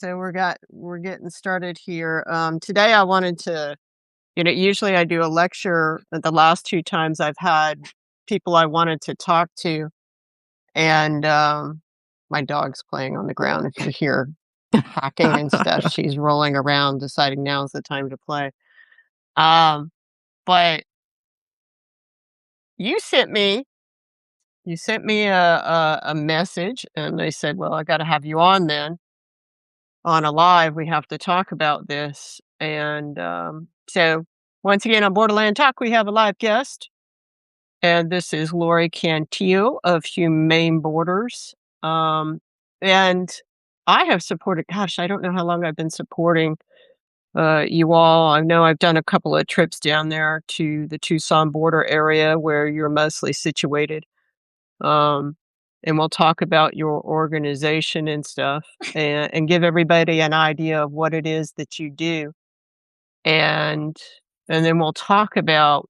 So we're getting started here. Today I wanted to, usually I do a lecture. But the last two times I've had people I wanted to talk to, and my dog's playing on the ground. If you hear hacking and stuff, she's rolling around, deciding now's the time to play. Um, but you sent me, you sent me a message, and they said, "Well, I got to have you on then." On a live, we have to talk about this. And so, once again, on Borderland Talk, we have a live guest, and this is Laurie Cantillo of Humane Borders. Um, and I have supported, gosh, I don't know how long I've been supporting you all. I know I've done a couple of trips down there to the Tucson border area where you're mostly situated. Um, and we'll talk about your organization and stuff and give everybody an idea of what it is that you do. And and then we'll talk about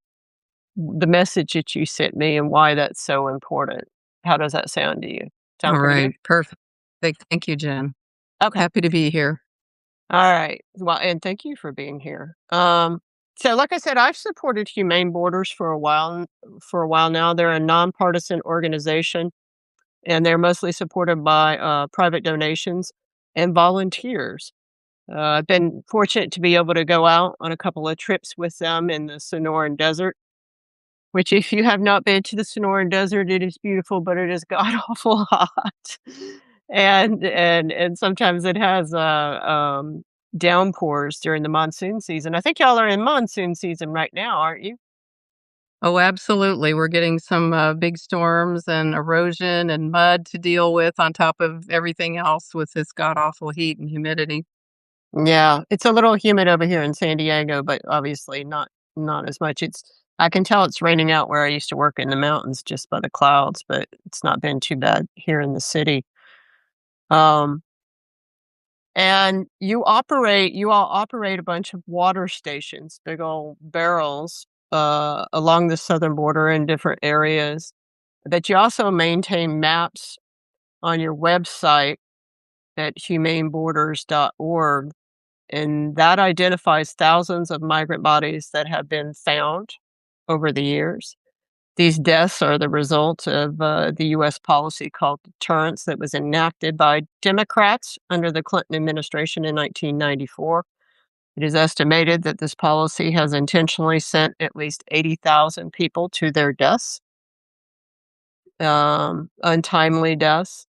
the message that you sent me and why that's so important. How does that sound to you? Sound All pretty right. good? Perfect. Thank you, Jen. Okay. Happy to be here. All right. Well, and thank you for being here. So like I said, I've supported Humane Borders for a while now. They're a nonpartisan organization, and they're mostly supported by private donations and volunteers. I've been fortunate to be able to go out on a couple of trips with them in the Sonoran Desert, which, if you have not been to the Sonoran Desert, it is beautiful, but it is god awful hot, and sometimes it has downpours during the monsoon season. I think y'all are in monsoon season right now, aren't you? Oh, absolutely. We're getting some big storms and erosion and mud to deal with on top of everything else with this god awful heat and humidity. Yeah, it's a little humid over here in San Diego, but obviously not as much. I can tell it's raining out where I used to work in the mountains just by the clouds, but it's not been too bad here in the city. Um, and you all operate a bunch of water stations, big old barrels, along the southern border in different areas. But you also maintain maps on your website at humaneborders.org, and that identifies thousands of migrant bodies that have been found over the years. These deaths are the result of the U.S. policy called deterrence that was enacted by Democrats under the Clinton administration in 1994. It is estimated that this policy has intentionally sent at least 80,000 people to their deaths, untimely deaths.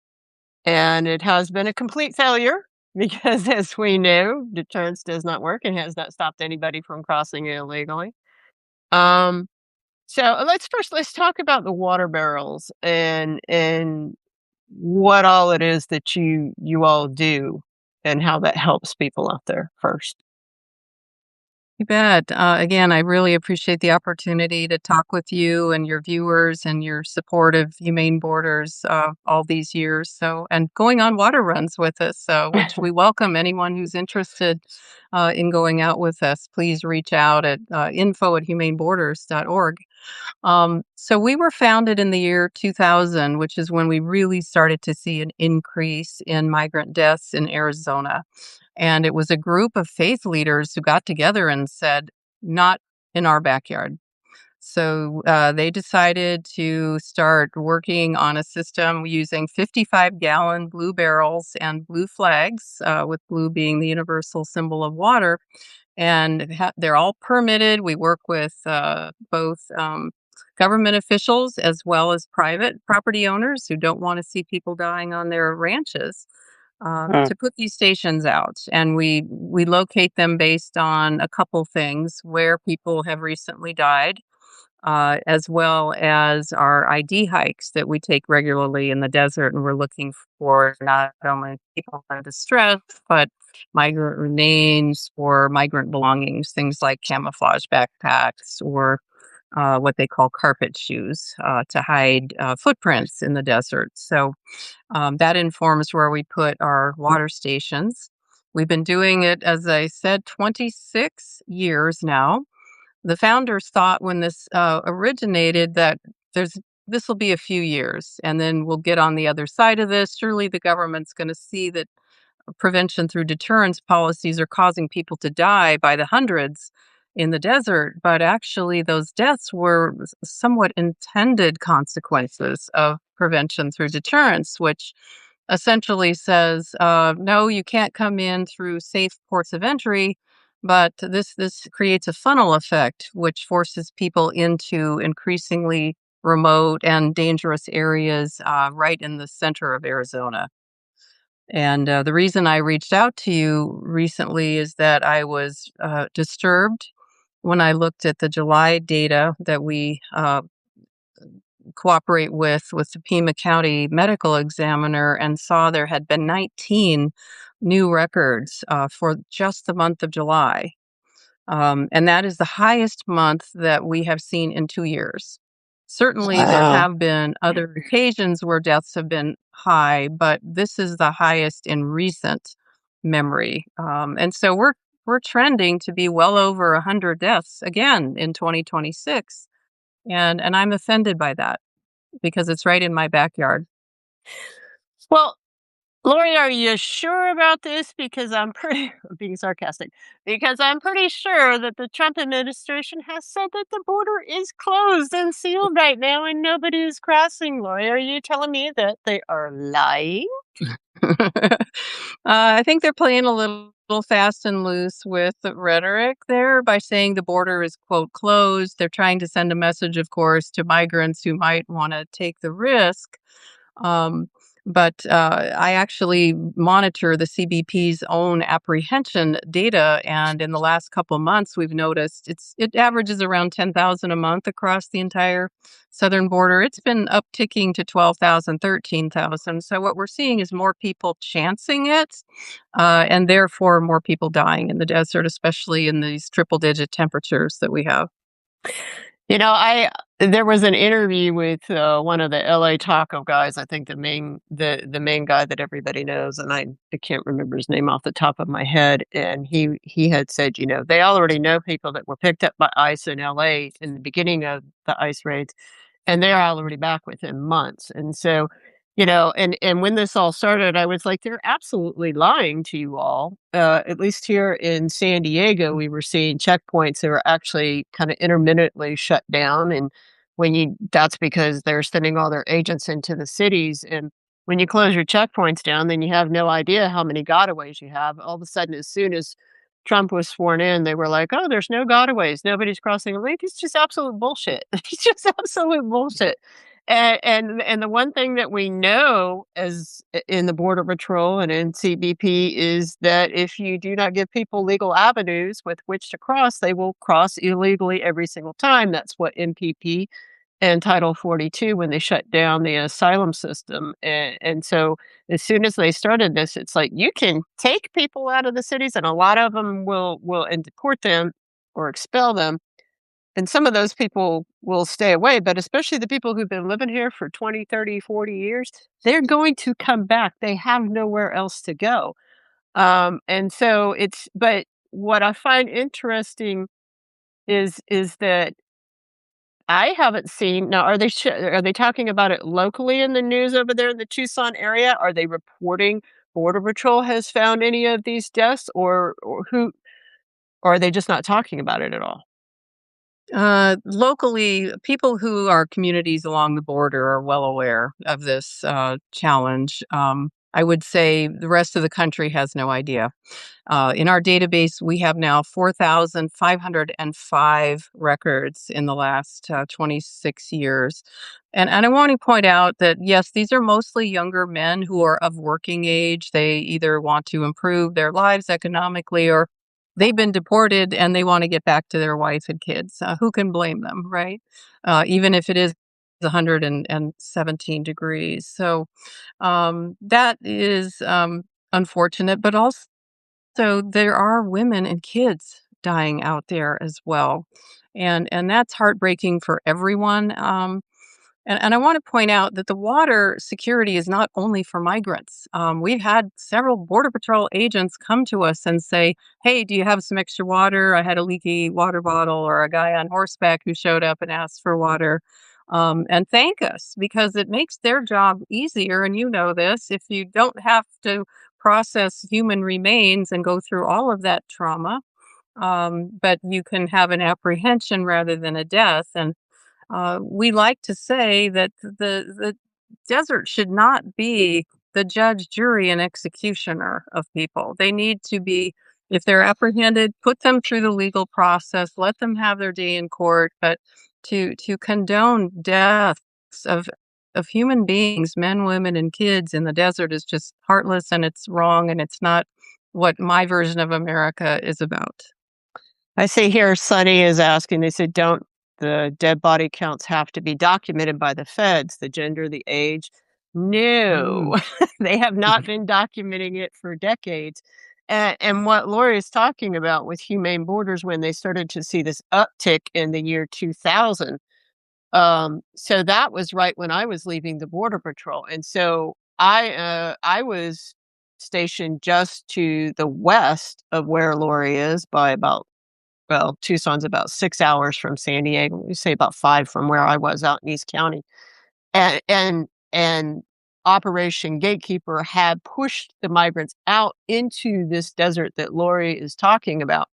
And it has been a complete failure because, as we know, deterrence does not work and has not stopped anybody from crossing illegally. Um, so let's talk about the water barrels and what all it is that you all do and how that helps people out there first. You bet. Again, I really appreciate the opportunity to talk with you and your viewers and your support of Humane Borders all these years. So, and going on water runs with us, which we welcome anyone who's interested in going out with us. Please reach out at info@humaneborders.org. So we were founded in the year 2000, which is when we really started to see an increase in migrant deaths in Arizona. And it was a group of faith leaders who got together and said, not in our backyard. So they decided to start working on a system using 55-gallon blue barrels and blue flags, with blue being the universal symbol of water. And they're all permitted. We work with both government officials as well as private property owners who don't want to see people dying on their ranches, Mm. to put these stations out. And we locate them based on a couple things: where people have recently died, as well as our ID hikes that we take regularly in the desert. And we're looking for not only people in distress, but migrant remains or migrant belongings, things like camouflage backpacks or what they call carpet shoes, to hide footprints in the desert. So that informs where we put our water stations. We've been doing it, as I said, 26 years now. The founders thought when this originated that this will be a few years and then we'll get on the other side of this. Surely the government's going to see that prevention through deterrence policies are causing people to die by the hundreds in the desert, but actually those deaths were somewhat intended consequences of prevention through deterrence, which essentially says, no, you can't come in through safe ports of entry, but this creates a funnel effect, which forces people into increasingly remote and dangerous areas right in the center of Arizona. And the reason I reached out to you recently is that I was disturbed when I looked at the July data that we cooperate with the Pima County medical examiner and saw there had been 19 new records for just the month of July. And that is the highest month that we have seen in 2 years. Certainly, there Wow. have been other occasions where deaths have been high, but this is the highest in recent memory. And so we're trending to be well over 100 deaths again in 2026, and I'm offended by that because it's right in my backyard. Well, Lori, are you sure about this? Because I'm pretty I'm being sarcastic. Because I'm pretty sure that the Trump administration has said that the border is closed and sealed right now and nobody is crossing. Lori, are you telling me that they are lying? I think they're playing a little fast and loose with the rhetoric there by saying the border is, quote, closed. They're trying to send a message, of course, to migrants who might want to take the risk. Um, but I actually monitor the CBP's own apprehension data, and in the last couple months, we've noticed it averages around 10,000 a month across the entire southern border. It's been upticking to 12,000, 13,000. So what we're seeing is more people chancing it, and therefore more people dying in the desert, especially in these triple-digit temperatures that we have. I there was an interview with one of the LA Taco guys. I think the main guy that everybody knows, and I can't remember his name off the top of my head. And he had said, they already know people that were picked up by ICE in LA in the beginning of the ICE raids, and they're already back within months. And so, and when this all started, I was like, they're absolutely lying to you all. At least here in San Diego, we were seeing checkpoints that were actually kind of intermittently shut down. And that's because they're sending all their agents into the cities. And when you close your checkpoints down, then you have no idea how many gotaways you have. All of a sudden, as soon as Trump was sworn in, they were like, "Oh, there's no gotaways. Nobody's crossing a lake." It's just absolute bullshit. It's just absolute bullshit. And the one thing that we know as in the Border Patrol and in CBP is that if you do not give people legal avenues with which to cross, they will cross illegally every single time. That's what MPP and Title 42 when they shut down the asylum system. And so as soon as they started this, it's like you can take people out of the cities and a lot of them will and deport them or expel them. And some of those people will stay away, but especially the people who've been living here for 20, 30, 40 years, they're going to come back. They have nowhere else to go. And so but what I find interesting is that I haven't seen now, are they talking about it locally in the news over there in the Tucson area? Are they reporting Border Patrol has found any of these deaths or are they just not talking about it at all? Locally, people who are communities along the border are well aware of this challenge. I would say the rest of the country has no idea. In our database, we have now 4,505 records in the last 26 years. And I want to point out that, yes, these are mostly younger men who are of working age. They either want to improve their lives economically or they've been deported and they want to get back to their wife and kids. Who can blame them, right? Even if it is 117 degrees. So that is unfortunate, but also there are women and kids dying out there as well. And that's heartbreaking for everyone. And I want to point out that the water security is not only for migrants. We've had several Border Patrol agents come to us and say, "Hey, do you have some extra water? I had a leaky water bottle," or a guy on horseback who showed up and asked for water. And thank us because it makes their job easier. And you know this if you don't have to process human remains and go through all of that trauma, but you can have an apprehension rather than a death. And we like to say that the desert should not be the judge, jury, and executioner of people. They need to be, if they're apprehended, put them through the legal process, let them have their day in court. But to condone deaths of human beings, men, women, and kids in the desert is just heartless, and it's wrong, and it's not what my version of America is about. I see here Sonny is asking, they said, don't the dead body counts have to be documented by the feds, the gender, the age? Mm. No, they have not been documenting it for decades. And what Laurie is talking about with Humane Borders, when they started to see this uptick in the year 2000, so that was right when I was leaving the Border Patrol. And so I was stationed just to the west of where Laurie is by about, well, Tucson's about 6 hours from San Diego. We say about 5 from where I was out in East County. And Operation Gatekeeper had pushed the migrants out into this desert that Laurie is talking about.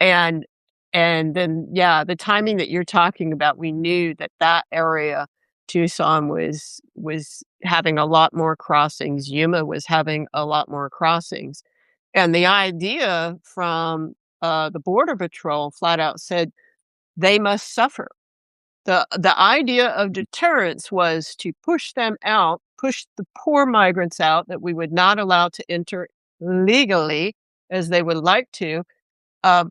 And and then, yeah, the timing that you're talking about, we knew that that area, Tucson was having a lot more crossings. Yuma was having a lot more crossings. And the idea from, the Border Patrol flat out said, "They must suffer." The idea of deterrence was to push them out, push the poor migrants out that we would not allow to enter legally as they would like to,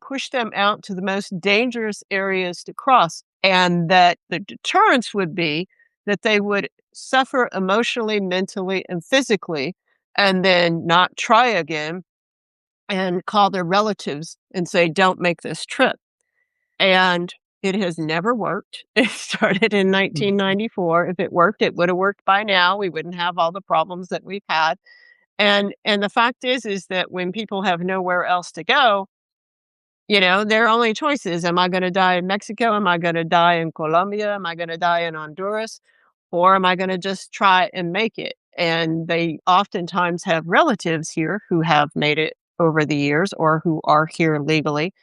push them out to the most dangerous areas to cross, and that the deterrence would be that they would suffer emotionally, mentally, and physically, and then not try again and call their relatives and say, "Don't make this trip." And it has never worked. It started in Mm. 1994. If it worked, it would have worked by now. We wouldn't have all the problems that we've had. And the fact is that when people have nowhere else to go, their only choice is, am I gonna die in Mexico? Am I gonna die in Colombia? Am I gonna die in Honduras? Or am I gonna just try and make it? And they oftentimes have relatives here who have made it over the years or who are here legally.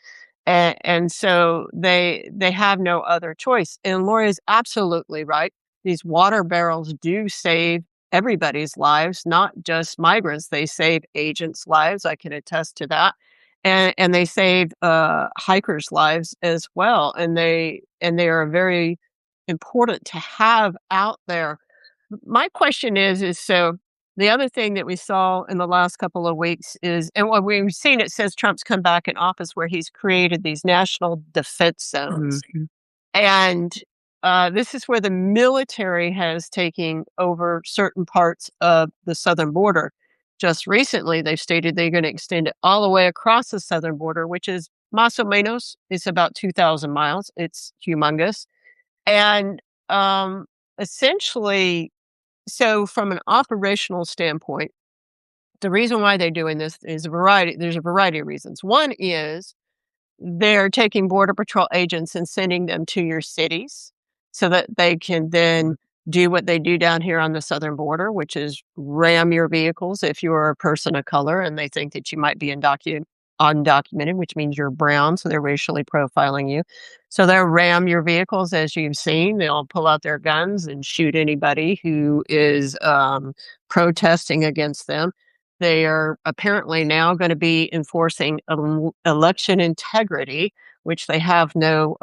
And so they have no other choice. And Laura's absolutely right. These water barrels do save everybody's lives, not just migrants. They save agents' lives. I can attest to that. And they save hikers' lives as well. And they are very important to have out there. My question is so the other thing that we saw in the last couple of weeks is, and what we've seen it says Trump's come back in office where he's created these national defense zones. Mhm. And this is where the military has taken over certain parts of the southern border. Just recently, they've stated they're going to extend it all the way across the southern border, which is más o menos, it's about 2,000 miles. It's humongous. And essentially, so from an operational standpoint, the reason why they're doing this is there's a variety of reasons. One is they're taking border patrol agents and sending them to your cities so that they can then do what they do down here on the southern border, which is ram your vehicles if you're a person of color and they think that you might be undocumented, which means you're brown, so they're racially profiling you. So they'll ram your vehicles, as you've seen. They'll pull out their guns and shoot anybody who is protesting against them. They are apparently now going to be enforcing election integrity, which they have no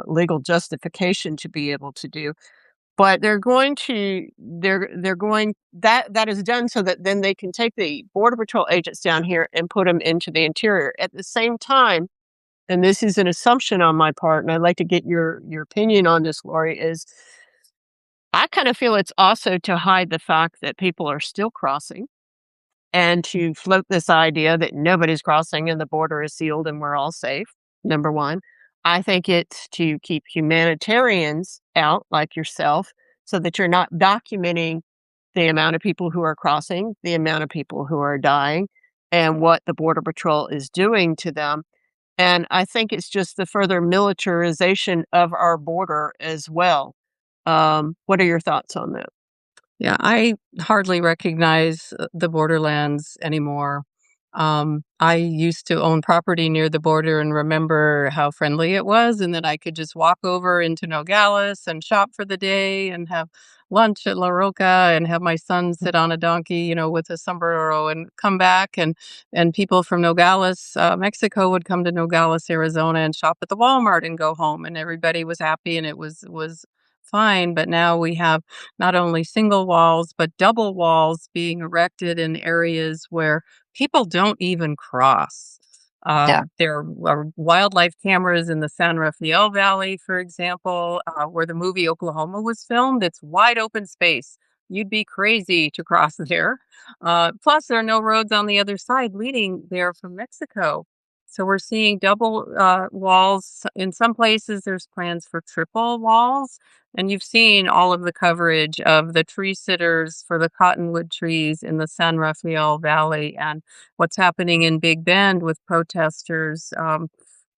legal justification to be able to do. But they're going that is done so that then they can take the border patrol agents down here and put them into the interior. At the same time, and this is an assumption on my part, and I'd like to get your opinion on this, Laurie, is I kind of feel it's also to hide the fact that people are still crossing and to float this idea that nobody's crossing and the border is sealed and we're all safe, number one. I think it's to keep humanitarians out, like yourself, so that you're not documenting the amount of people who are crossing, the amount of people who are dying, and what the Border Patrol is doing to them. And I think it's just the further militarization of our border as well. What are your thoughts on that? Yeah, I hardly recognize the borderlands anymore. I used to own property near the border and remember how friendly it was, and that I could just walk over into Nogales and shop for the day and have lunch at La Roca and have my son sit on a donkey, with a sombrero and come back, and people from Nogales, Mexico would come to Nogales, Arizona and shop at the Walmart and go home, and everybody was happy and it was fine. But now we have not only single walls, but double walls being erected in areas where people don't even cross. Yeah. There are wildlife cameras in the San Rafael Valley, for example, where the movie Oklahoma was filmed. It's wide open space. You'd be crazy to cross there. Plus, there are no roads on the other side leading there from Mexico. So we're seeing double walls. In some places, there's plans for triple walls. And you've seen all of the coverage of the tree sitters for the cottonwood trees in the San Rafael Valley and what's happening in Big Bend with protesters.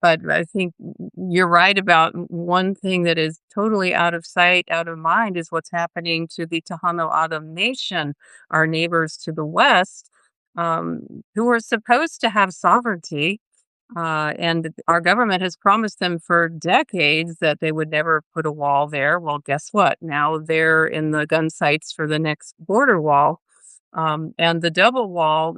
But I think you're right about one thing that is totally out of sight, out of mind is what's happening to the Tohono O'odham Nation, our neighbors to the west, who are supposed to have sovereignty, and our government has promised them for decades that they would never put a wall there. Well, guess what? Now they're in the gun sights for the next border wall. And the double wall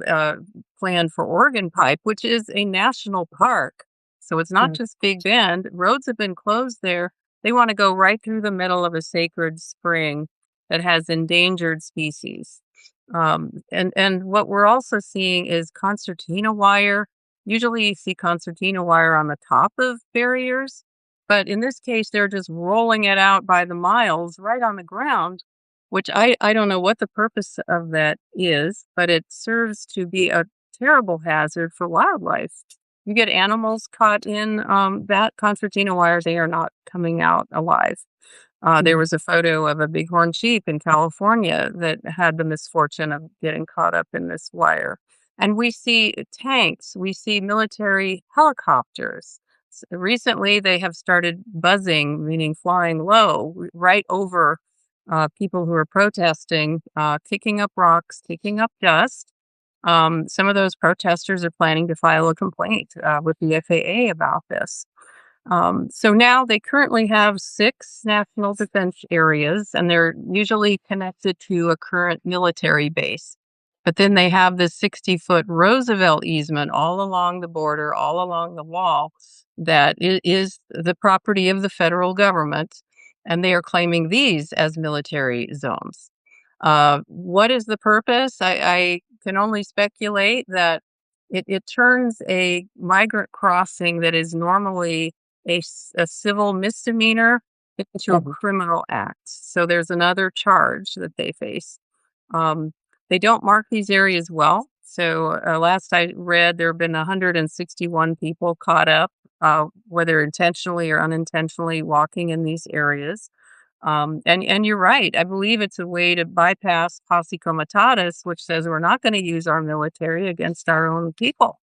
plan for Oregon Pipe, which is a national park. So it's not Mm. just Big Bend. Roads have been closed there. They want to go right through the middle of a sacred spring that has endangered species. And what we're also seeing is concertina wire. Usually you see concertina wire on the top of barriers, but in this case, they're just rolling it out by the miles right on the ground, which I don't know what the purpose of that is, but it serves to be a terrible hazard for wildlife. You get animals caught in that concertina wire, they are not coming out alive. There Mm. was a photo of a bighorn sheep in California that had the misfortune of getting caught up in this wire. And we see tanks, we see military helicopters. Recently, they have started buzzing, meaning flying low, right over people who are protesting, kicking up rocks, kicking up dust. Some of those protesters are planning to file a complaint with the FAA about this. So now they currently have 6 national defense areas, and they're usually connected to a current military base. But then they have this 60-foot Roosevelt easement all along the border, all along the wall, that is the property of the federal government, and they are claiming these as military zones. What is the purpose? I can only speculate that it turns a migrant crossing that is normally a civil misdemeanor into a Mhm. criminal act. So there's another charge that they face. Um, they don't mark these areas well. So last I read, there have been 161 people caught up, whether intentionally or unintentionally walking in these areas. And you're right. I believe it's a way to bypass posse comitatus, which says we're not going to use our military against our own people.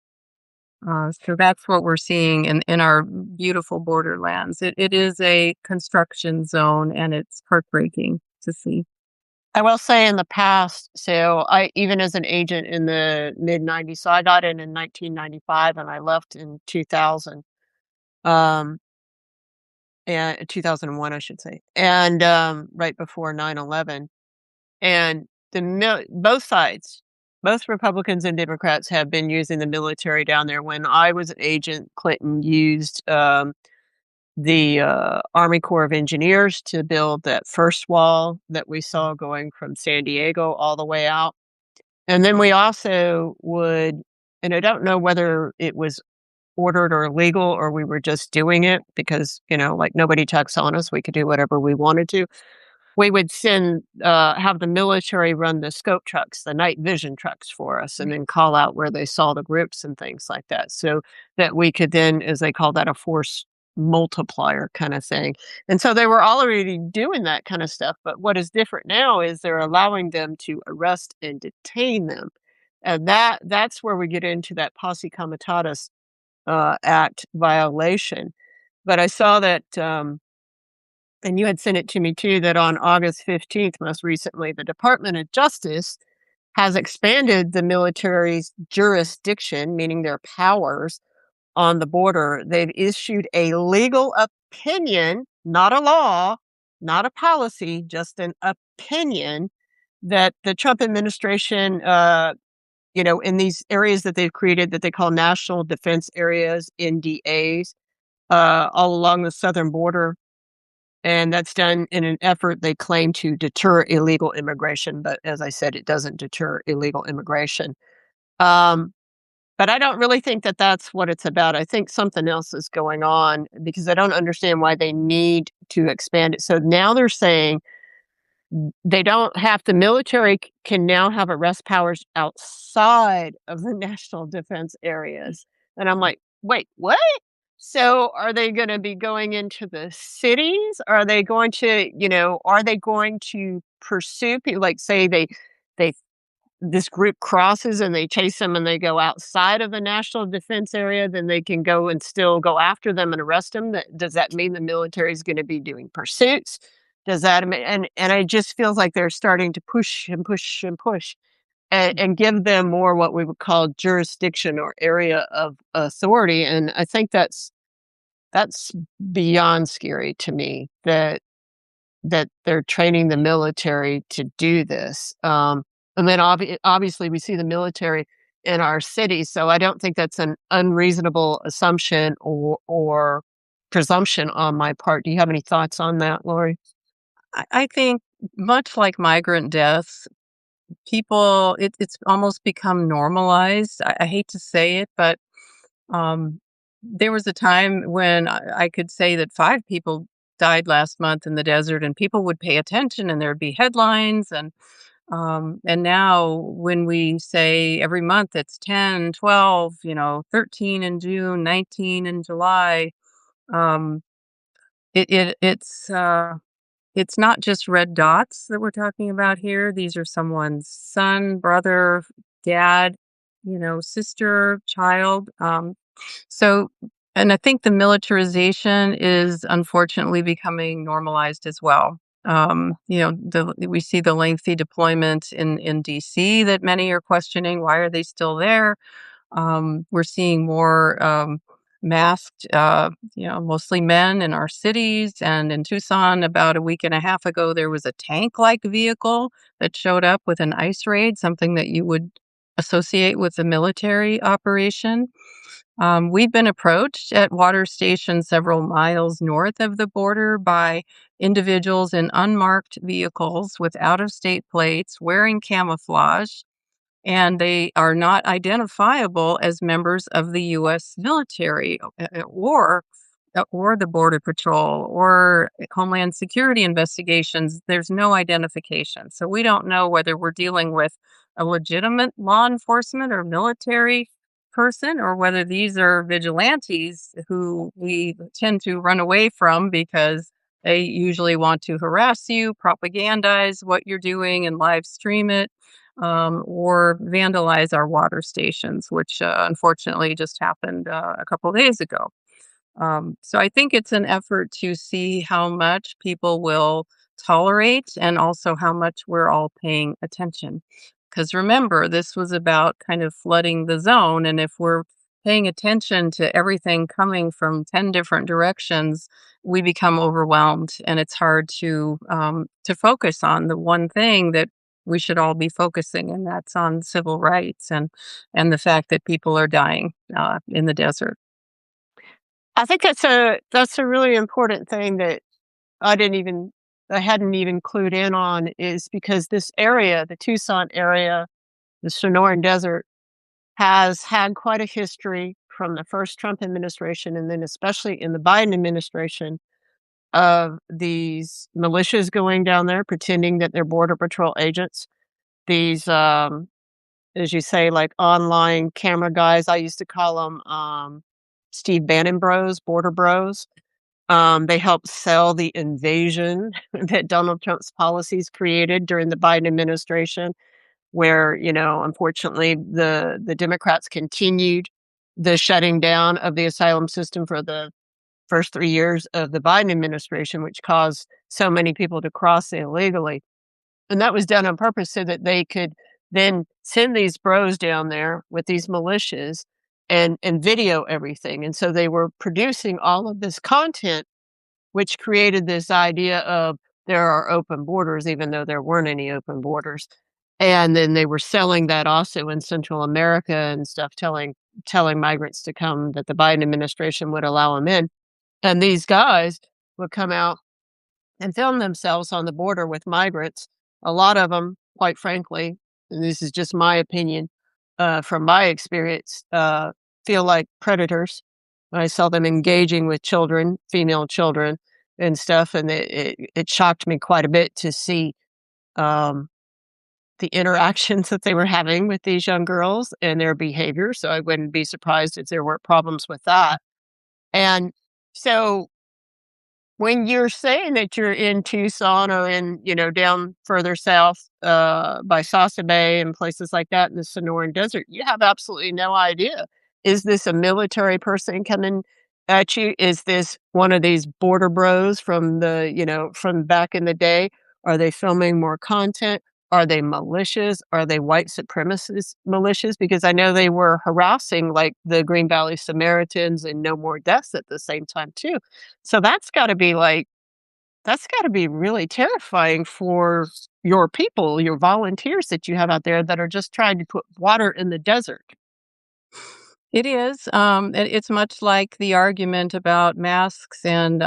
So that's what we're seeing in our beautiful borderlands. It is a construction zone, and it's heartbreaking to see. I will say in the past, so I even as an agent in the mid-90s, so I got in 1995 and I left in 2000, um, and 2001, I should say, and, right before 9/11, and both sides, both Republicans and Democrats have been using the military down there. When I was an agent, Clinton used, the, Army Corps of Engineers to build that first wall that we saw going from San Diego all the way out. And then we also would, and I don't know whether it was ordered or legal or we were just doing it because, like nobody checks on us. We could do whatever we wanted to. We would have the military run the scope trucks, the night vision trucks for us, and then call out where they saw the groups and things like that. So that we could then, as they call that, a force multiplier kind of thing. And so they were already doing that kind of stuff. But what is different now is they're allowing them to arrest and detain them. And that's where we get into that posse comitatus act violation. But I saw that and you had sent it to me too, that on August 15th, most recently, the Department of Justice has expanded the military's jurisdiction, meaning their powers on the border. They've issued a legal opinion, not a law, not a policy, just an opinion that the Trump administration, in these areas that they've created that they call national defense areas, NDAs, all along the southern border. And that's done in an effort they claim to deter illegal immigration. But as I said, it doesn't deter illegal immigration. Um, but I don't really think that that's what it's about. I think something else is going on because I don't understand why they need to expand it. So now they're saying they don't have the military can now have arrest powers outside of the national defense areas. And I'm like, wait, what? So are they going to be going into the cities? Are they going to pursue people like say they this group crosses and they chase them and they go outside of the national defense area, then they can go and still go after them and arrest them. Does that mean the military is going to be doing pursuits? Does that mean, and I just feels like they're starting to push and push and push and give them more what we would call jurisdiction or area of authority. And I think that's beyond scary to me that they're training the military to do this. And then obviously we see the military in our cities, so I don't think that's an unreasonable assumption or presumption on my part. Do you have any thoughts on that, Lori? I think much like migrant deaths, it's almost become normalized. I hate to say it, but um, there was a time when I could say that 5 people died last month in the desert, and people would pay attention, and there'd be headlines, and now when we say every month it's 10, 12, 13 in June, 19 in July, um, it, it it's uh, it's not just red dots that we're talking about here. These are someone's son, brother, dad, sister, child. So, and I think the militarization is unfortunately becoming normalized as well. We see the lengthy deployment in DC that many are questioning. Why are they still there? We're seeing more masked, mostly men in our cities. And in Tucson, about a week and a half ago, there was a tank-like vehicle that showed up with an ice raid, something that you would associate with a military operation. We've been approached at water stations several miles north of the border by individuals in unmarked vehicles with out-of-state plates wearing camouflage, and they are not identifiable as members of the U.S. military or the Border Patrol or Homeland Security investigations. There's no identification. So we don't know whether we're dealing with a legitimate law enforcement or military person or whether these are vigilantes who we tend to run away from because they usually want to harass you, propagandize what you're doing, and live stream it, or vandalize our water stations, which unfortunately just happened a couple days ago. So I think it's an effort to see how much people will tolerate and also how much we're all paying attention. Because remember, this was about kind of flooding the zone. And if we're paying attention to everything coming from 10 different directions, we become overwhelmed. And it's hard to focus on the one thing that we should all be focusing, and that's on civil rights and the fact that people are dying in the desert. I think that's a really important thing that I didn't even I hadn't even clued in on is because this area, the Tucson area, the Sonoran Desert, has had quite a history from the first Trump administration and then especially in the Biden administration of these militias going down there pretending that they're border patrol agents. These as you say, like online camera guys. I used to call them Steve Bannon bros, border bros. They helped sell the invasion that Donald Trump's policies created during the Biden administration, where, unfortunately, the Democrats continued the shutting down of the asylum system for the first 3 years of the Biden administration, which caused so many people to cross illegally. And that was done on purpose so that they could then send these bros down there with these militias and video everything. And so they were producing all of this content, which created this idea of there are open borders, even though there weren't any open borders. And then they were selling that also in Central America and stuff, telling migrants to come, that the Biden administration would allow them in. And these guys would come out and film themselves on the border with migrants. A lot of them, quite frankly, and this is just my opinion, from my experience, feel like predators. I saw them engaging with children, female children, and stuff, and it shocked me quite a bit to see um, the interactions that they were having with these young girls and their behavior. So I wouldn't be surprised if there were problems with that. And so when you're saying that you're in Tucson or in, down further south, by Sasa Bay and places like that in the Sonoran Desert, you have absolutely no idea. Is this a military person coming at you? Is this one of these border bros from from back in the day? Are they filming more content? Are they militias? Are they white supremacist militias? Because I know they were harassing like the Green Valley Samaritans and No More Deaths at the same time too. So that's gotta be really terrifying for your people, your volunteers that you have out there that are just trying to put water in the desert. It is. It's much like the argument about masks and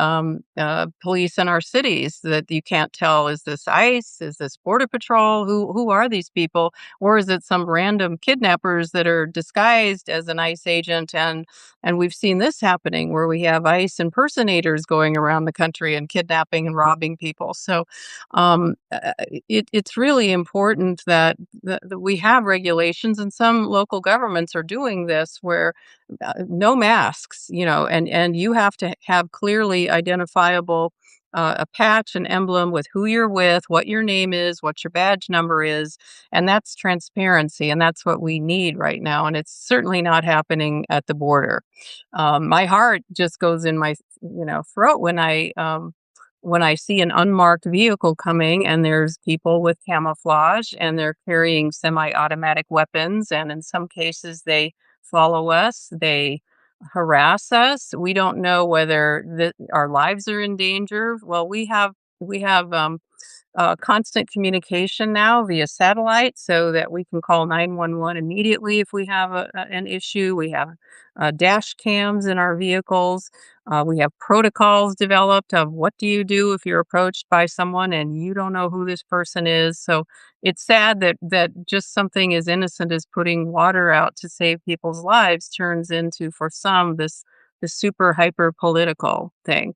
police in our cities that you can't tell, is this ICE? Is this Border Patrol? Who are these people? Or is it some random kidnappers that are disguised as an ICE agent? And we've seen this happening where we have ICE impersonators going around the country and kidnapping and robbing people. So it's really important that we have regulations, and some local governments are doing this where no masks, and you have to have clearly identifiable a patch, an emblem with who you're with, what your name is, what your badge number is, and that's transparency, and that's what we need right now. And it's certainly not happening at the border. My heart just goes in my throat when I see an unmarked vehicle coming and there's people with camouflage and they're carrying semi-automatic weapons, and in some cases they follow us, they harass us. We don't know whether our lives are in danger. Well, we have constant communication now via satellite so that we can call 911 immediately if we have an issue. We have dash cams in our vehicles. We have protocols developed of what do you do if you're approached by someone and you don't know who this person is. So it's sad that just something as innocent as putting water out to save people's lives turns into, for some, this super hyper political thing.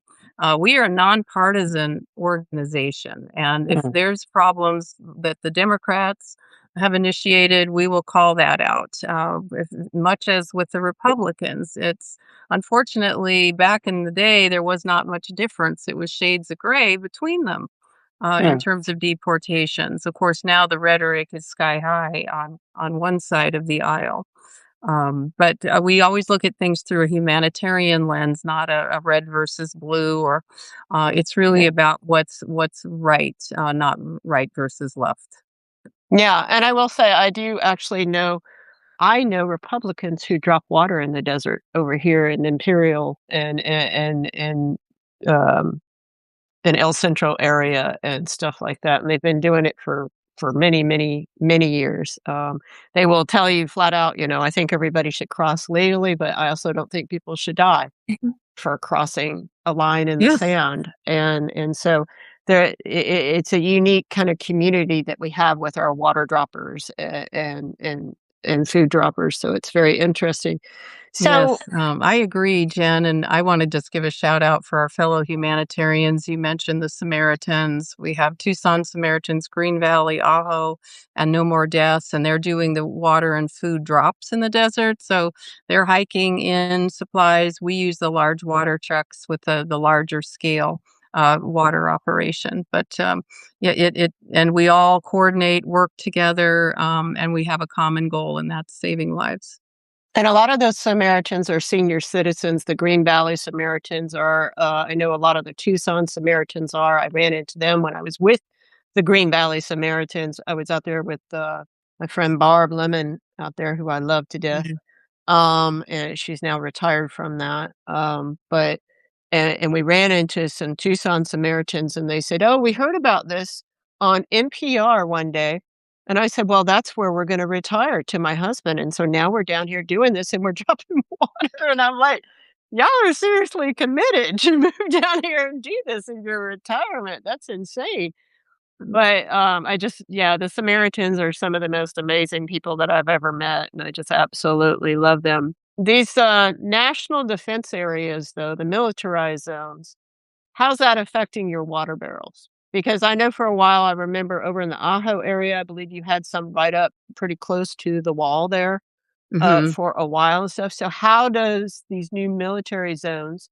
We are a nonpartisan organization, and if Mhm. there's problems that the Democrats have initiated, we will call that out. Much as with the Republicans, it's unfortunately back in the day there was not much difference. It was shades of gray between them in Mm. terms of deportations. Of course, now the rhetoric is sky high on one side of the aisle. But we always look at things through a humanitarian lens, not a red versus blue, or it's really Yeah. about what's right, not right versus left. Yeah, and I will say I know Republicans who drop water in the desert over here in Imperial um an El Centro area and stuff like that, and they've been doing it for many, many, many years. They will tell you flat out, I think everybody should cross legally, but I also don't think people should die Mhm. for crossing a line in the Yes. sand, and so it's a unique kind of community that we have with our water droppers and food droppers, so it's very interesting. So Yes, I agree, Jen, and I want to just give a shout out for our fellow humanitarians. You mentioned the Samaritans. We have Tucson Samaritans, Green Valley, Ajo, and No More Deaths, and they're doing the water and food drops in the desert. So they're hiking in supplies. We use the large water trucks with the larger scale water operation. But yeah, and we all coordinate, work together, and we have a common goal, and that's saving lives. And a lot of those Samaritans are senior citizens. The Green Valley Samaritans are, I know a lot of the Tucson Samaritans are. I ran into them when I was with the Green Valley Samaritans. I was out there with my friend Barb Lemon out there, who I love to death. Mhm. And she's now retired from that. But and we ran into some Tucson Samaritans, and they said, "Oh, we heard about this on NPR one day." And I said, "Well, that's where we're going to retire to my husband." And so now we're down here doing this, and we're dropping water. And I'm like, "Y'all are seriously committed to move down here and do this in your retirement. That's insane." But, I just yeah, the Samaritans are some of the most amazing people that I've ever met, and I just absolutely love them. These, national defense areas, though, the militarized zones, how's that affecting your water barrels? Because I know for a while, I remember over in the Ajo area, I believe you had some right up pretty close to the wall there, Mhm. for a while and stuff. So how does these new military zones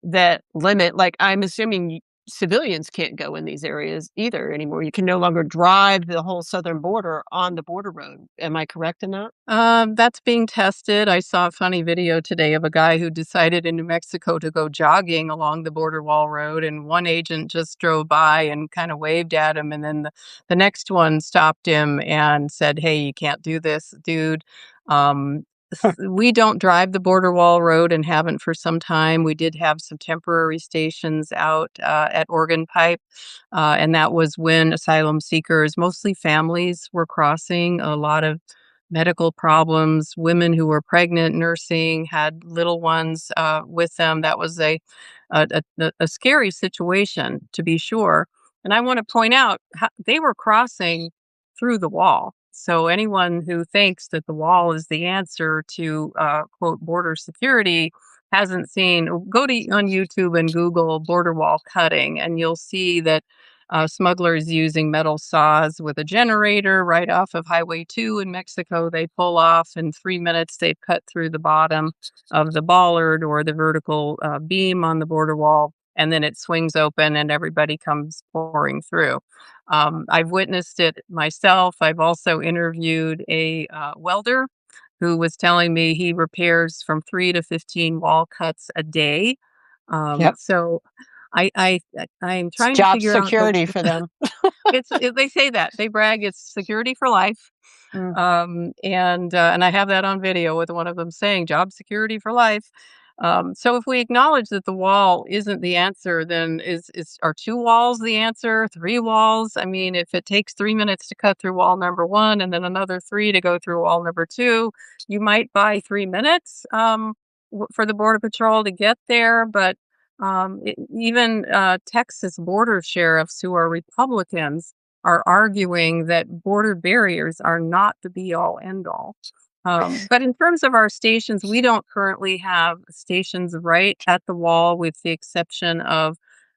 that limit like, I'm assuming civilians can't go in these areas either anymore. You can no longer drive the whole southern border on the border road. Am I correct in that? That's being tested. I saw a funny video today of a guy who decided in New Mexico to go jogging along the border wall road, and one agent just drove by and kind of waved at him, and then the next one stopped him and said, "Hey, you can't do this, dude." We don't drive the border wall road and haven't for some time. We did have some temporary stations out at Oregon Pipe, and that was when asylum seekers, mostly families, were crossing. A lot of medical problems, women who were pregnant, nursing, had little ones with them. That was a scary situation, to be sure. And I want to point out how they were crossing through the wall. So anyone who thinks that the wall is the answer to quote border security hasn't seen. Go to on YouTube and Google border wall cutting, and you'll see that smugglers using metal saws with a generator right off of Highway 2 in Mexico. They pull off in 3 minutes. They've cut through the bottom of the bollard or the vertical beam on the border wall, and then it swings open and everybody comes pouring through. I've witnessed it myself. I've also interviewed a welder who was telling me he repairs from 3 to 15 wall cuts a day. Yep. So I'm It's trying to job figure out security for them. they say that. They brag it's security for life. Mm. And I have that on video with one of them saying job security for life. So if we acknowledge that the wall isn't the answer, then is are 2 walls the answer? 3 walls? I mean, if it takes 3 minutes to cut through wall number one and then another three to go through wall number two, you might buy 3 minutes for the border patrol to get there. But even Texas border sheriffs who are Republicans are arguing that border barriers are not the be all end all. But in terms of our stations, we don't currently have stations right at the wall, with the exception of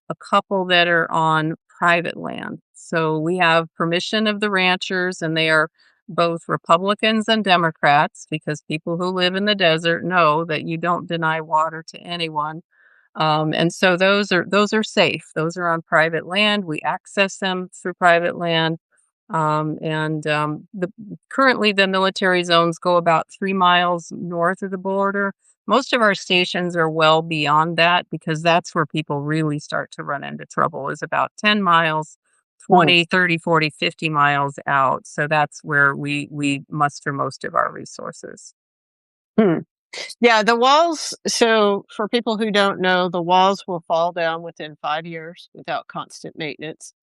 a couple that are on private land. So we have permission of the ranchers, and they are both Republicans and Democrats, because people who live in the desert know that you don't deny water to anyone. And so those are safe. Those are on private land. We access them through private land. And currently the military zones go about 3 miles north of the border. Most of our stations are well beyond that, because that's where people really start to run into trouble, is about 10 miles, Mm. 20, 30, 40, 50 miles out. So that's where we muster most of our resources. Hmm. Yeah, the walls. So, for people who don't know, the walls will fall down within 5 years without constant maintenance.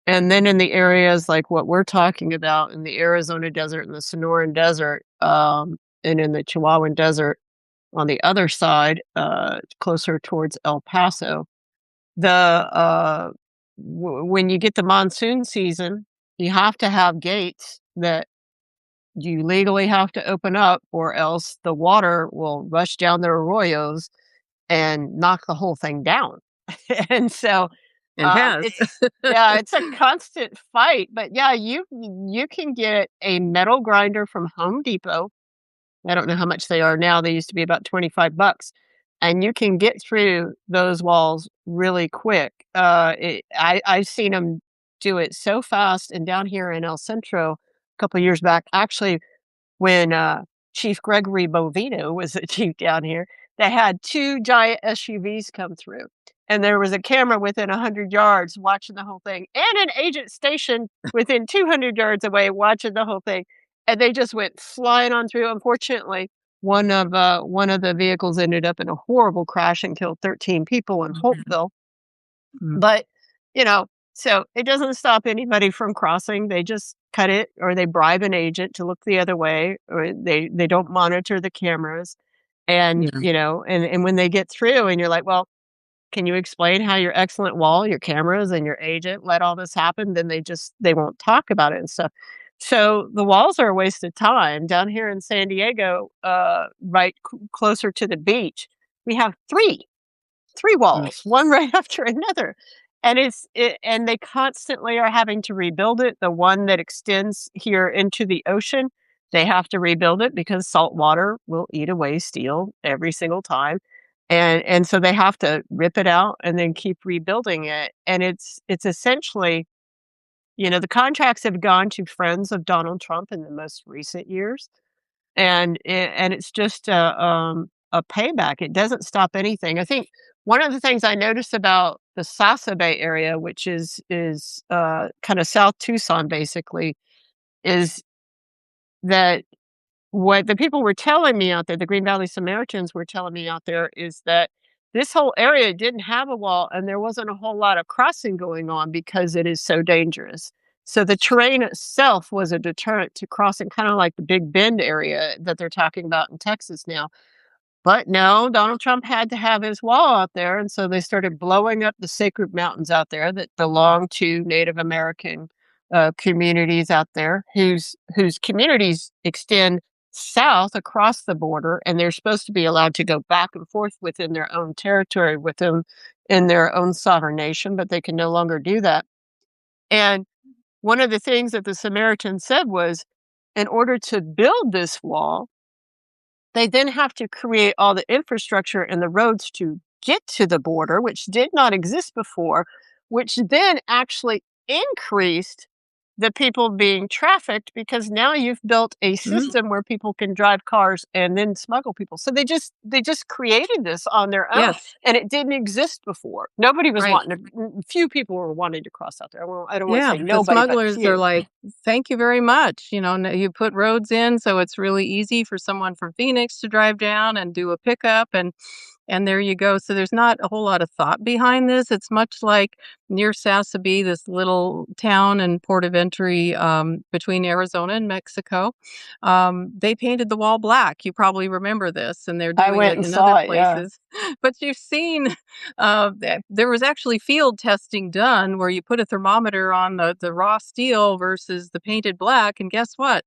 And then in the areas like what we're talking about in the Arizona desert and the Sonoran desert, and in the Chihuahuan desert on the other side, closer towards El Paso, when you get the monsoon season, you have to have gates that you legally have to open up, or else the water will rush down the arroyos and knock the whole thing down. And so, And has. it's yeah, it's a constant fight, but yeah, you can get a metal grinder from Home Depot. I don't know how much they are now. They used to be about 25 bucks, and you can get through those walls really quick. I've seen them do it so fast, and down here in El Centro a couple years back, actually, when Chief Gregory Bovino was the chief down here, that had 2 giant SUVs come through, and there was a camera within 100 yards watching the whole thing, and an agent stationed within 200 yards away watching the whole thing, and they just went flying on through. Unfortunately, one of the vehicles ended up in a horrible crash and killed 13 people in Mhm. Holtville, Mm. but, you know, so it doesn't stop anybody from crossing. They just cut it, or they bribe an agent to look the other way, or they don't monitor the cameras. And, Yeah. and when they get through and you're like, "Well, can you explain how your excellent wall, your cameras, and your agent let all this happen?" Then they won't talk about it and stuff. So the walls are a waste of time. Down here in San Diego, right closer to the beach, we have 3 Mm. walls, one right after another. And they constantly are having to rebuild it. The one that extends here into the ocean, they have to rebuild it because salt water will eat away steel every single time. And so they have to rip it out and then keep rebuilding it. And it's essentially, the contracts have gone to friends of Donald Trump in the most recent years, and it's just a payback. It doesn't stop anything. I think one of the things I noticed about the Sasso Bay area, which is kind of South Tucson, basically, is that what the people were telling me out there, the Green Valley Samaritans were telling me out there, is that this whole area didn't have a wall and there wasn't a whole lot of crossing going on because it is so dangerous. So the terrain itself was a deterrent to crossing, kind of like the Big Bend area that they're talking about in Texas now. But no, Donald Trump had to have his wall out there, and so they started blowing up the sacred mountains out there that belong to Native American communities out there, whose communities extend south across the border, and they're supposed to be allowed to go back and forth within their own territory, within in their own sovereign nation, but they can no longer do that. And one of the things that the Samaritans said was, in order to build this wall, they then have to create all the infrastructure and the roads to get to the border, which did not exist before, which then actually increased the people being trafficked because now you've built a Mm. system where people can drive cars and then smuggle people. So they just created this on their own, Yes. and it didn't exist before. Nobody was Right. wanting to. Few people were wanting to cross out there. Well, I don't want to Yeah, say the nobody, but smugglers are few. like, "Thank you very much." You put roads in, so it's really easy for someone from Phoenix to drive down and do a pickup, and there you go. So there's not a whole lot of thought behind this. It's much like near Sassabee, this little town and port of entry, between Arizona and Mexico. They painted the wall black. You probably remember this, and they're I doing went it and in other saw it. Yeah, places. But you've seen that there was actually field testing done where you put a thermometer on the raw steel versus the painted black, and guess what?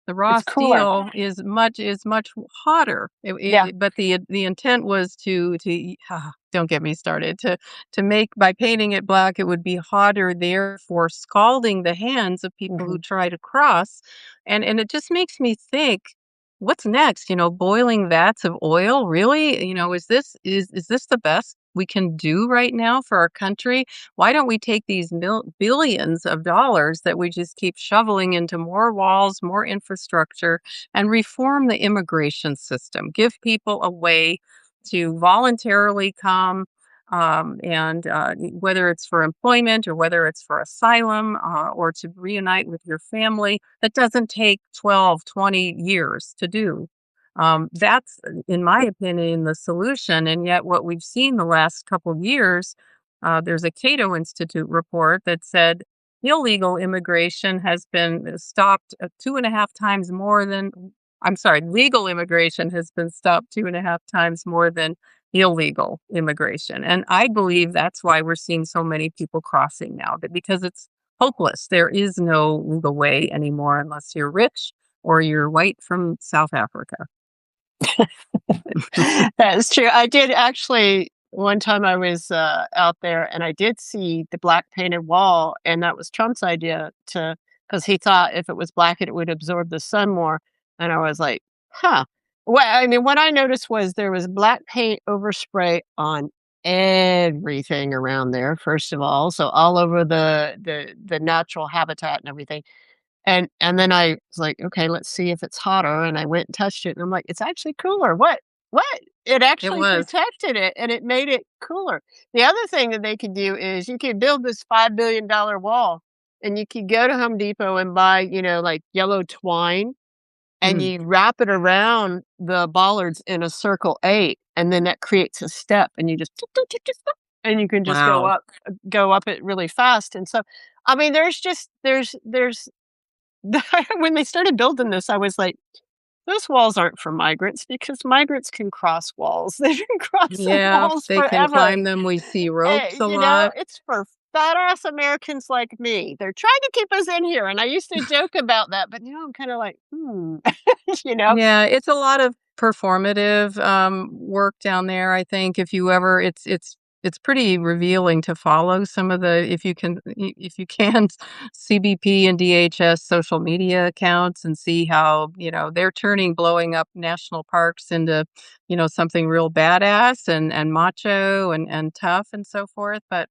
The raw it's cooler. steel is much hotter. Yeah. But the intent was don't get me started, to make, by painting it black, it would be hotter, therefore scalding the hands of people who Hmm. try to cross, and it just makes me think, what's next? Boiling vats of oil, really? Is this the best we can do right now for our country? Why don't we take these billions of dollars that we just keep shoveling into more walls, more infrastructure, and reform the immigration system? Give people a way to voluntarily come, and whether it's for employment or whether it's for asylum, or to reunite with your family, that doesn't take 12, 20 years to do. That's, in my opinion, the solution. And yet, what we've seen the last couple of years, there's a Cato Institute report that said illegal immigration has been stopped 2.5 times more than, I'm sorry, legal immigration has been stopped 2.5 times more than illegal immigration. And I believe that's why we're seeing so many people crossing now, that because it's hopeless. There is no legal way anymore unless you're rich or you're white from South Africa. That is true. I did actually one time I was, out there and I did see the black painted wall, and that was Trump's idea to, because he thought if it was black, it would absorb the sun more, and I was like, "Huh." Well, I mean, what I noticed was there was black paint overspray on everything around there, first of all, so all over the natural habitat and everything. And then I was like, "Okay, let's see if it's hotter," and I went and touched it, and I'm like, "It's actually cooler. What? What?" It It actually was. protected it, and it made it cooler. The other thing that they could do is you could build this $5 billion wall, and you could go to Home Depot and buy, like, yellow twine, and Mm. you wrap it around the bollards in a circle 8, and then that creates a step, and you just tick, tick, tick, tick, tick, and you can just Wow. go up it really fast, and so, I mean, there's when they started building this, I was like, "Those walls aren't for migrants because migrants can cross walls. They've been crossing Yeah, walls they can forever. climb them. We see ropes a lot. It's for fat ass Americans like me. They're trying to keep us in here." And I used to joke about that, but now I'm kinda like, "Hmm." You know? Yeah, it's a lot of performative, work down there, I think. If you ever it's pretty revealing to follow some of the if you can, CBP and DHS social media accounts and see how, they're turning blowing up national parks into, something real badass and macho and tough and so forth, but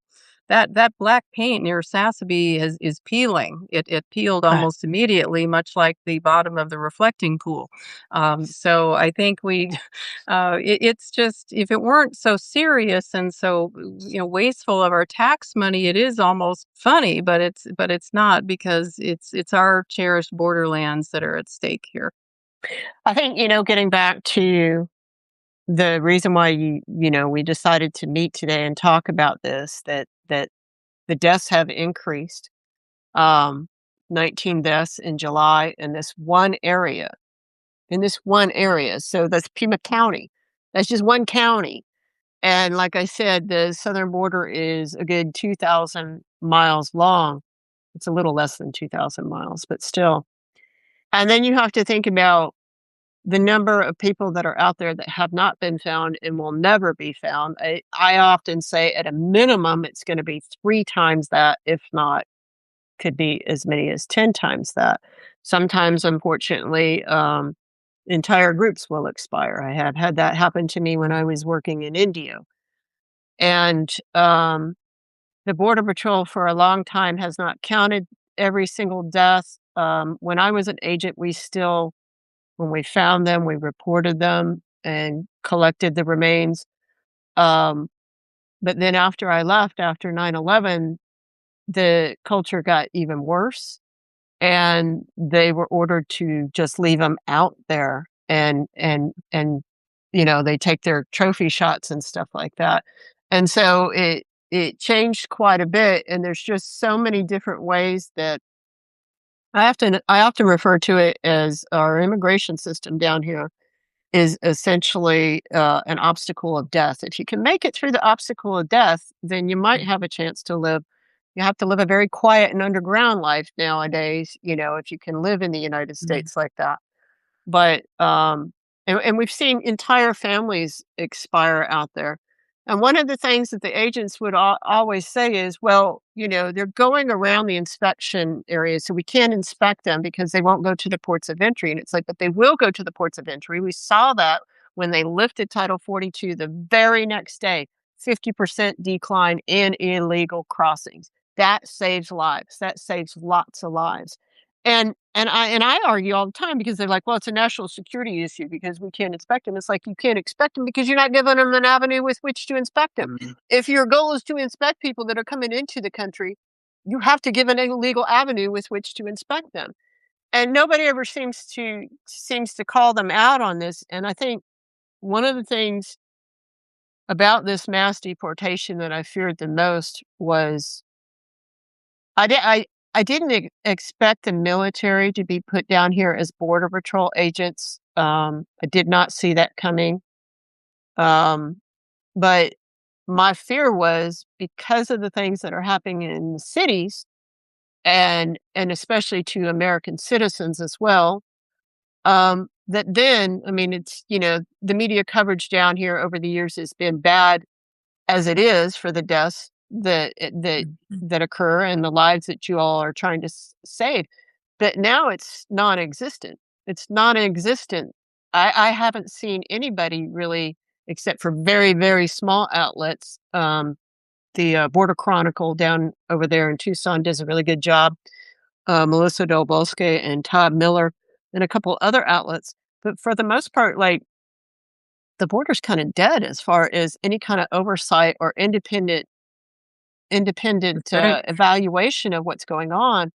that black paint near Sassabee is peeling. It peeled Uh, almost immediately, much like the bottom of the reflecting pool. So I think it's just if it weren't so serious and so wasteful of our tax money, it is almost funny, but it's not because it's our cherished borderlands that are at stake here. I think, getting back to the reason why we decided to meet today and talk about this, that the deaths have increased, um, 19 deaths in July in this one area. So that's Pima County. That's just one county. And like I said, the southern border is a good 2,000 miles long. It's a little less than 2,000 miles, but still. And then you have to think about the number of people that are out there that have not been found and will never be found. I often say at a minimum, it's going to be 3 times that, if not, could be as many as 10 times that. Sometimes, unfortunately, entire groups will expire. I have had that happen to me when I was working in India. And the Border Patrol for a long time has not counted every single death. When I was an agent, when we found them, we reported them and collected the remains. Um, but then after I left, after 9/11, the culture got even worse, and they were ordered to just leave them out there, and they take their trophy shots and stuff like that. And so it changed quite a bit, and there's just so many different ways that I often refer to it as our immigration system down here is essentially an obstacle of death. If you can make it through the obstacle of death, then you might have a chance to live. You have to live a very quiet and underground life nowadays, if you can live in the United Mhm. States like that. But, and we've seen entire families expire out there. And one of the things that the agents would always say is, well, they're going around the inspection areas, so we can't inspect them because they won't go to the ports of entry. And it's like, but they will go to the ports of entry. We saw that when they lifted Title 42 the very next day, 50% decline in illegal crossings. That saves lives. That saves lots of lives. And I argue all the time because they're like, "Well, it's a national security issue because we can't inspect them." It's like, you can't inspect them because you're not giving them an avenue with which to inspect them. Mhm. If your goal is to inspect people that are coming into the country, you have to give an illegal avenue with which to inspect them. And nobody ever seems to call them out on this. And I think one of the things about this mass deportation that I feared the most was I didn't expect the military to be put down here as border patrol agents. I did not see that coming. Um, but my fear was because of the things that are happening in the cities and especially to American citizens as well. That then, I mean, the media coverage down here over the years has been bad as it is for the deaths Mhm. that occur and the lives that you all are trying to save. But now it's non-existent. It's non-existent. I haven't seen anybody really, except for very, very small outlets. The Border Chronicle down over there in Tucson does a really good job Melissa Del Bosque and Todd Miller and a couple other outlets. But for the most part, like, the border's kinda dead as far as any kinda oversight or independent, That's right. evaluation of what's going on,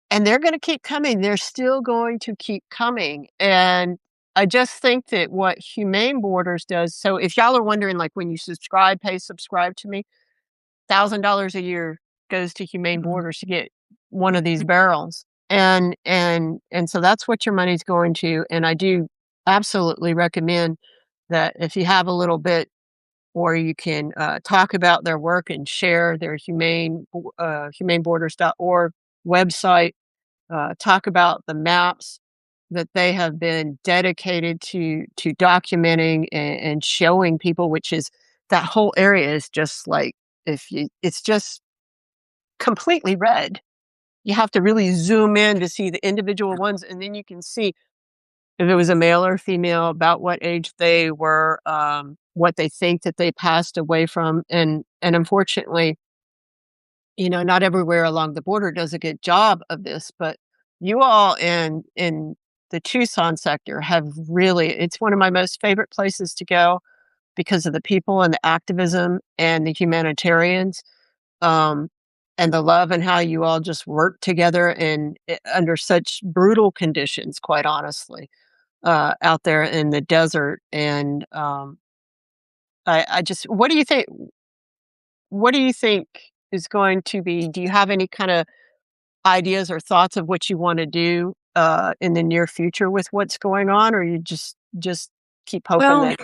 and they're gonna keep coming, they're still going to keep coming, and I just think that what Humane Borders does, so if y'all are wondering, like, when you subscribe to me, $1,000 a year goes to Humane Mhm. Borders to get one of these barrels, and so that's what your money's going to, and I do absolutely recommend that if you have a little bit, or you can, talk about their work and share their humaneborders.org website, talk about the maps that they have been dedicated to documenting and showing people, which is that whole area is just like, if you it's just completely red. You have to really zoom in to see the individual ones, and then you can see if it was a male or female, about what age they were, what they think that they passed away from, and unfortunately, not everywhere along the border does a good job of this, but you all in the Tucson sector have really, it's one of my most favorite places to go because of the people and the activism and the humanitarians, um, and the love and how you all just work together and under such brutal conditions, quite honestly, out there in the desert. And I just, what do you think is going to be? Do you have any kind of ideas or thoughts of what you want to do in the near future with what's going on, or you just keep hoping Well, that?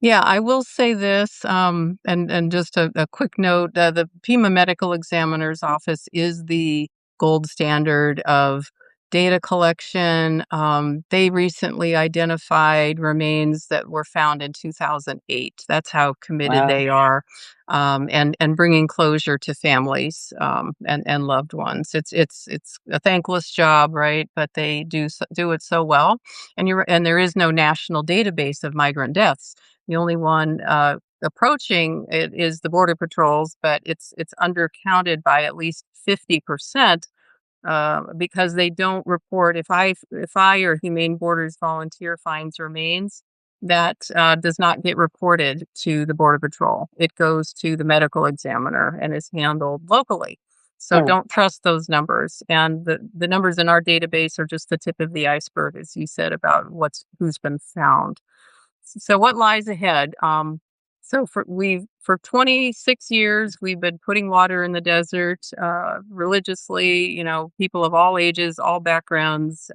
yeah, I will say this, and just a quick note, the Pima Medical Examiner's Office is the gold standard of data collection. They recently identified remains that were found in 2008. That's how committed Wow. they are, and bringing closure to families, and loved ones. It's a thankless job, right? But they do it so well, and there is no national database of migrant deaths. The only one approaching it is the border patrols, but it's undercounted by at least 50%, because they don't report. If I or Humane Borders volunteer finds remains, that does not get reported to the border patrol. It goes to the medical examiner and is handled locally. So Oh, don't trust those numbers. And the numbers in our database are just the tip of the iceberg, as you said, about who's been found. So what lies ahead? So for 26 years we've been putting water in the desert religiously. People of all ages, all backgrounds.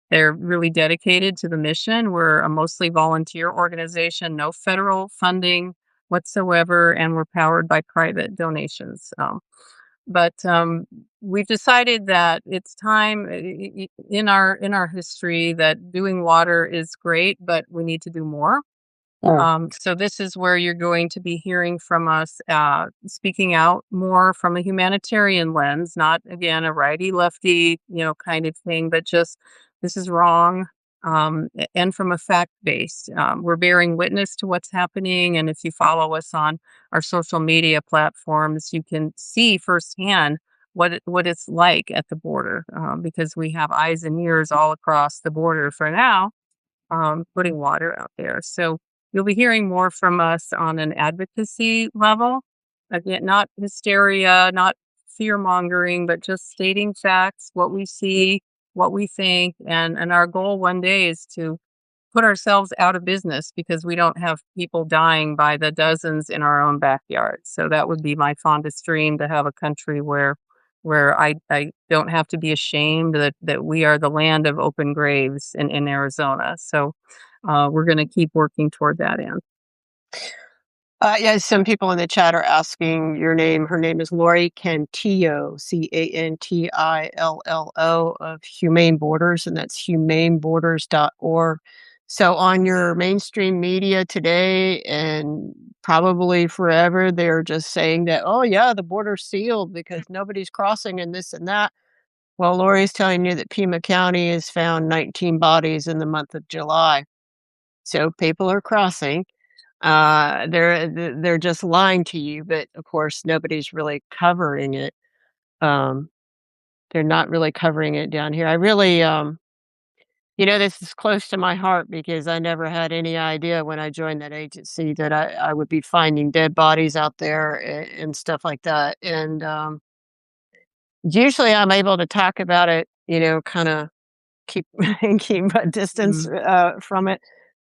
They're really dedicated to the mission. We're a mostly volunteer organization, no federal funding whatsoever, and we're powered by private donations. But we've decided that it's time in our history that doing water is great, but we need to do more. oh, So this is where you're going to be hearing from us, speaking out more from a humanitarian lens, not again a righty lefty, kind of thing, but just this is wrong, and from a fact base. We're bearing witness to what's happening, and if you follow us on our social media platforms, you can see firsthand what it's like at the border, because we have eyes and ears all across the border for now, putting water out there. So you'll be hearing more from us on an advocacy level. Again, not hysteria, not fear mongering, but just stating facts, what we see, what we think. And our goal one day is to put ourselves out of business because we don't have people dying by the dozens in our own backyard. So that would be my fondest dream, to have a country where I don't have to be ashamed that we are the land of open graves in Arizona. So we're going to keep working toward that end. yeah, some people in the chat are asking your name. Her name is Laurie Cantillo, Cantillo of Humane Borders, and that's humaneborders.org. So on your mainstream media today and probably forever, they're just saying that, oh, yeah, the border's sealed because nobody's crossing and this and that. Well, Laurie's telling you that Pima County has found 19 bodies in the month of July. So people are crossing. They're just lying to you, but of course nobody's really covering it. Um, they're not really covering it down here. I really, this is close to my heart because I never had any idea when I joined that agency that I would be finding dead bodies out there and stuff like that. And usually I'm able to talk about it, kind of keep keep a distance Mhm. from it.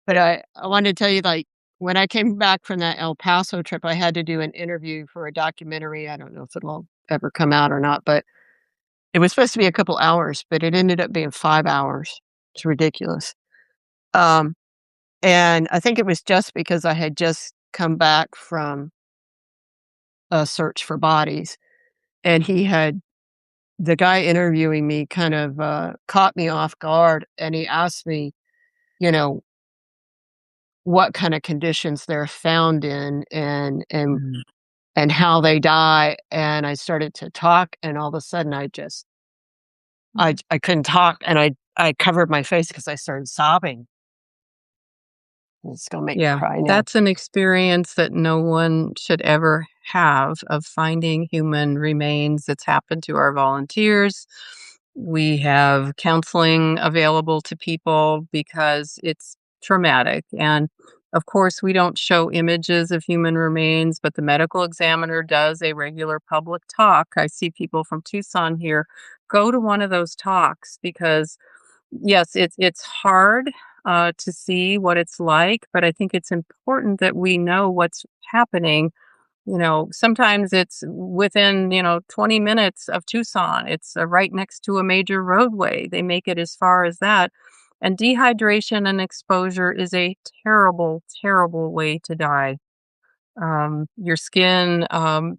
But I wanted to tell you, like, when I came back from that El Paso trip, I had to do an interview for a documentary. I don't know if it'll ever come out or not, but it was supposed to be a couple hours, but it ended up being 5 hours. It's ridiculous. Um, and I think it was just because I had just come back from a search for bodies, and the guy interviewing me kind of caught me off guard, and he asked me, you know, what kind of conditions they're found in Mhm. and how they die, and I started to talk, and all of a sudden I couldn't talk, and I covered my face because I started sobbing. It's gonna make me Yeah, cry now. that's an experience that no one should ever have of finding human remains. It's happened to our volunteers. We have counseling available to people because it's traumatic. And of course, we don't show images of human remains, but the medical examiner does a regular public talk. I see people from Tucson here go to one of those talks because yes, it's hard, to see what it's like, but I think it's important that we know what's happening. Sometimes it's within, 20 minutes of Tucson. It's, right next to a major roadway. They make it as far as that, and dehydration and exposure is a terrible, terrible way to die. Your skin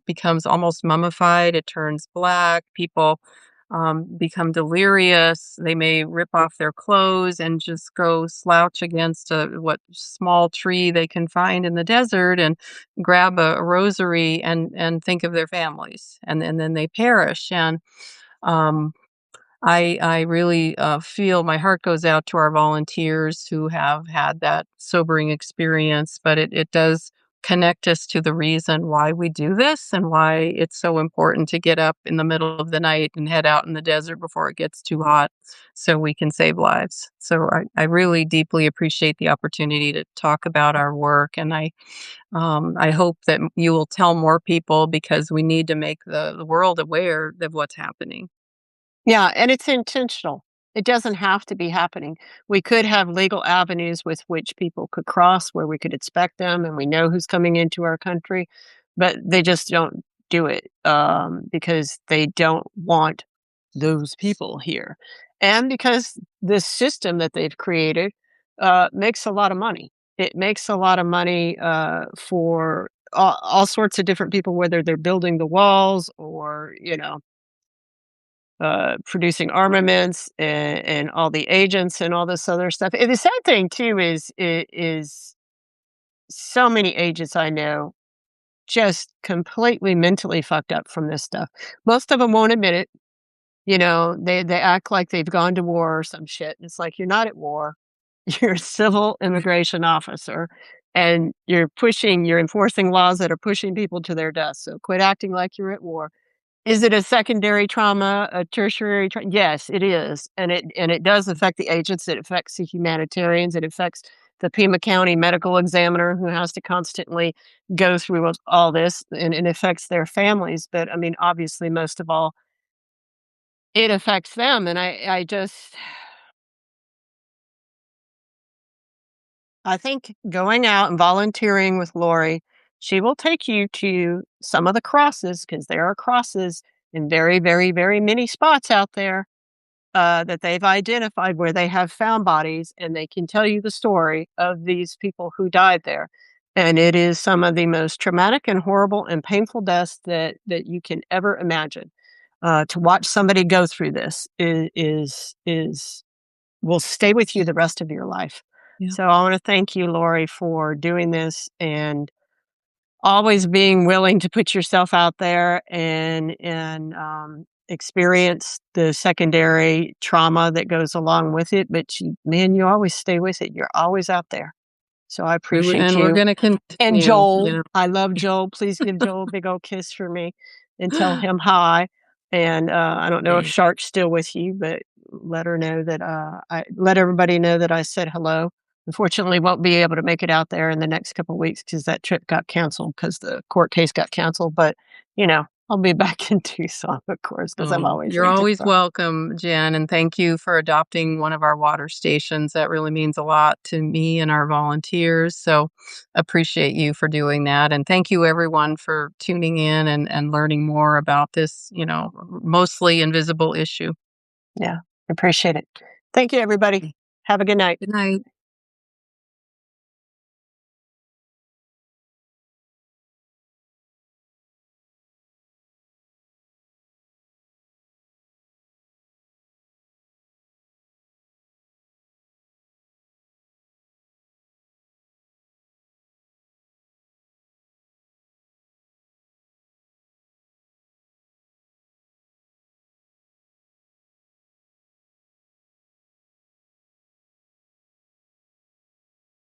becomes almost mummified, it turns black. People become delirious. They may rip off their clothes and just go slouch against a what small tree they can find in the desert and grab a rosary and think of their families, and then they perish. And um, I really, feel my heart goes out to our volunteers who have had that sobering experience, but it does connect us to the reason why we do this and why it's so important to get up in the middle of the night and head out in the desert before it gets too hot so we can save lives. So I really deeply appreciate the opportunity to talk about our work, and I hope that you will tell more people because we need to make the world aware of what's happening. Yeah, and it's intentional. It doesn't have to be happening. We could have legal avenues with which people could cross where we could inspect them and we know who's coming into our country, but they just don't do it because they don't want those people here. And because this system that they've created makes a lot of money. It makes a lot of money for all sorts of different people, whether they're building the walls or, producing armaments and all the agents and all this other stuff. And the sad thing too is so many agents I know just completely mentally fucked up from this stuff. Most of them won't admit it. They act like they've gone to war or some shit. It's like you're not at war. You're a civil immigration officer and you're enforcing laws that are pushing people to their deaths. So quit acting like you're at war. Is it a secondary trauma, a tertiary trauma? Yes, it is, and it does affect the agents, it affects the humanitarians, it affects the Pima County medical examiner who has to constantly go through all this, and it affects their families, but, I mean, obviously, most of all, it affects them, and I think going out and volunteering with Lori, she will take you to some of the crosses because there are crosses in very, very, very many spots out there that they've identified where they have found bodies, and they can tell you the story of these people who died there. And it is some of the most traumatic and horrible and painful deaths that you can ever imagine. To watch somebody go through this is will stay with you the rest of your life. Yeah. So I want to thank you, Lori, for doing this and always being willing to put yourself out there and experience the secondary trauma that goes along with it. But man, you always stay with it. You're always out there. So I appreciate And we're you. gonna And continue, Joel, I love Joel. Please give Joel a big old kiss for me and tell him hi. And, I don't know if Great. Shark's still with you, but let her know that, I let everybody know that I said hello. Unfortunately, won't be able to make it out there in the next couple weeks because that trip got canceled because the court case got canceled, but, I'll be back in Tucson, of course, because 'cause I'm Oh, always you're in always Tucson. welcome, Jen, and thank you for adopting one of our water stations. That really means a lot to me and our volunteers. So appreciate you for doing that. And thank you everyone for tuning in and learning more about this, mostly invisible issue. Yeah, appreciate it. Thank you, everybody. Have a good night. Good night.